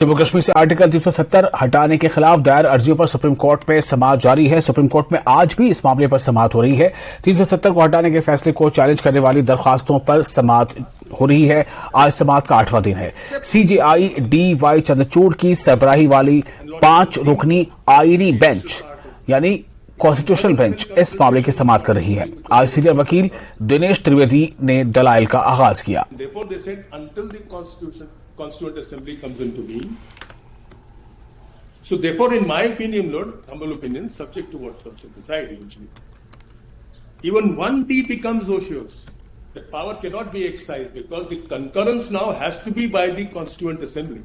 जम्मू कश्मीर से आर्टिकल 370 हटाने के खिलाफ दायर अर्जियों पर सुप्रीम कोर्ट में समाअत जारी है। सुप्रीम कोर्ट में आज भी इस मामले पर समाअत हो रही है। 370 को हटाने के फैसले को चैलेंज करने वाली दरखास्तों पर समाअत हो रही है। आज समाअत का 8वां दिन है। CJI DY चंद्रचूड़ की सरबराही वाली 5 रुकनी आईनी बेंच यानी कॉन्स्टिट्यूशनल बेंच इस मामले की समाअत कर रही है। आज सीनियर वकील दिनेश त्रिवेदी ने दलाइल का आगाज किया। Constituent Assembly comes into being. So therefore, in my opinion, Lord, humble opinion, subject to what comes to decide eventually, even 1D becomes ocious. The power cannot be exercised because the concurrence now has to be by the Constituent Assembly.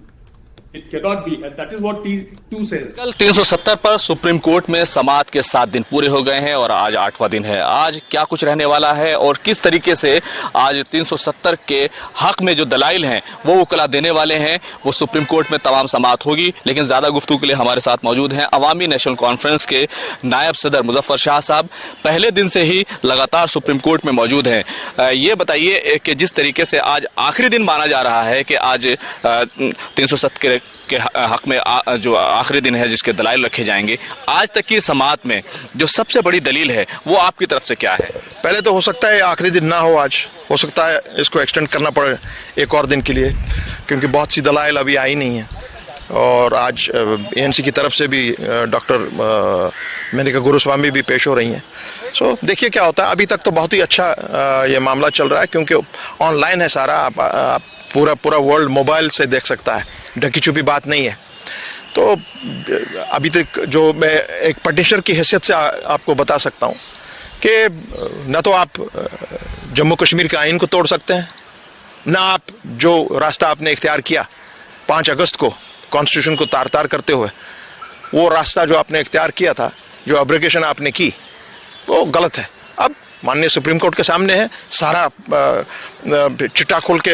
It cannot be, and that is what T2 says. कल 370 पर supreme court में समाअत के 7 दिन पूरे हो गए हैं और आज 8वां दिन है। आज क्या कुछ रहने वाला है और किस तरीके से आज 370 के हक में जो दलाइल हैं वो वकला देने वाले हैं, वो सुप्रीम कोर्ट में तमाम समाअत होगी। लेकिन ज्यादा गुफ्तगू के लिए हमारे साथ मौजूद हैं अवामी नेशनल कॉन्फ्रेंस के नायब सदर मुजफ्फर शाह साहब। पहले दिन से ही लगातार सुप्रीम कोर्ट में मौजूद हैं। ये बताइए कि जिस तरीके से आज आखिरी दिन माना जा रहा है कि आज 370 के हक में जो आखिरी दिन है जिसके दलाइल रखे जाएंगे, आज तक की समाअत में जो सबसे बड़ी दलील है वो आपकी तरफ से क्या है? पहले तो हो सकता है आखिरी दिन ना हो, आज हो सकता है इसको एक्सटेंड करना पड़े एक और दिन के लिए, क्योंकि बहुत सी दलाइल अभी आई नहीं है। और आज ANC की तरफ से भी डॉक्टर मेनका गुरुस्वामी भी पेश हो रही हैं। सो देखिए क्या होता है। अभी तक तो बहुत ही अच्छा ये मामला चल रहा है, क्योंकि ऑनलाइन है सारा, आप पूरा वर्ल्ड मोबाइल से देख सकता है, ढकी छुपी बात नहीं है। तो अभी तक जो मैं एक पटिशनर की हैसियत से आपको बता सकता हूँ कि न तो आप जम्मू कश्मीर के आइन को तोड़ सकते हैं, ना आप जो रास्ता आपने इख्तियार किया 5 अगस्त को कॉन्स्टिट्यूशन को तार तार करते हुए, वो रास्ता जो आपने इख्तियार किया था, जो एब्रोगेशन आपने की, वो गलत है। अब माननीय सुप्रीम कोर्ट के सामने है, सारा चिट्टा खोल के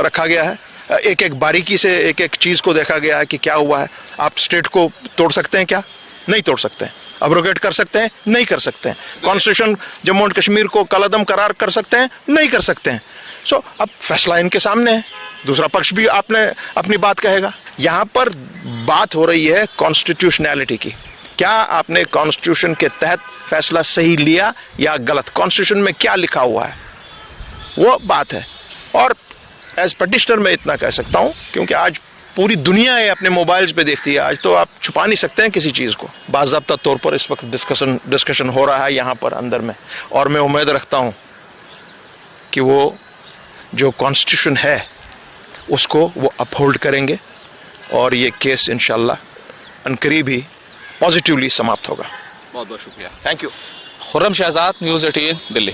रखा गया है, एक एक बारीकी से एक एक चीज को देखा गया है कि क्या हुआ है। आप स्टेट को तोड़ सकते हैं क्या? नहीं तोड़ सकते हैं। अब्रोगेट कर सकते हैं? नहीं कर सकते हैं। कॉन्स्टिट्यूशन जम्मू एंड कश्मीर को कलअदम करार कर सकते हैं? नहीं कर सकते हैं। सो अब फैसला इनके सामने है, दूसरा पक्ष भी आपने अपनी बात कहेगा। यहाँ पर बात हो रही है कॉन्स्टिट्यूशनैलिटी की। क्या आपने कॉन्स्टिट्यूशन के तहत फैसला सही लिया या गलत? कॉन्स्टिट्यूशन में क्या लिखा हुआ है वो बात है। और एज पटिशनर मैं इतना कह सकता हूं, क्योंकि आज पूरी दुनिया ये अपने मोबाइल्स पे देखती है, आज तो आप छुपा नहीं सकते हैं किसी चीज को। बाज़ाब्ता तौर पर इस वक्त डिस्कशन हो रहा है यहाँ पर अंदर में, और मैं उम्मीद रखता हूँ कि वो जो कॉन्स्टिट्यूशन है उसको वो अपहोल्ड करेंगे और ये केस इंशाल्लाह अनकरीब ही पॉजिटिवली समाप्त होगा। बहुत बहुत शुक्रिया। Thank you. Khurram Shahzad, news 18 Delhi.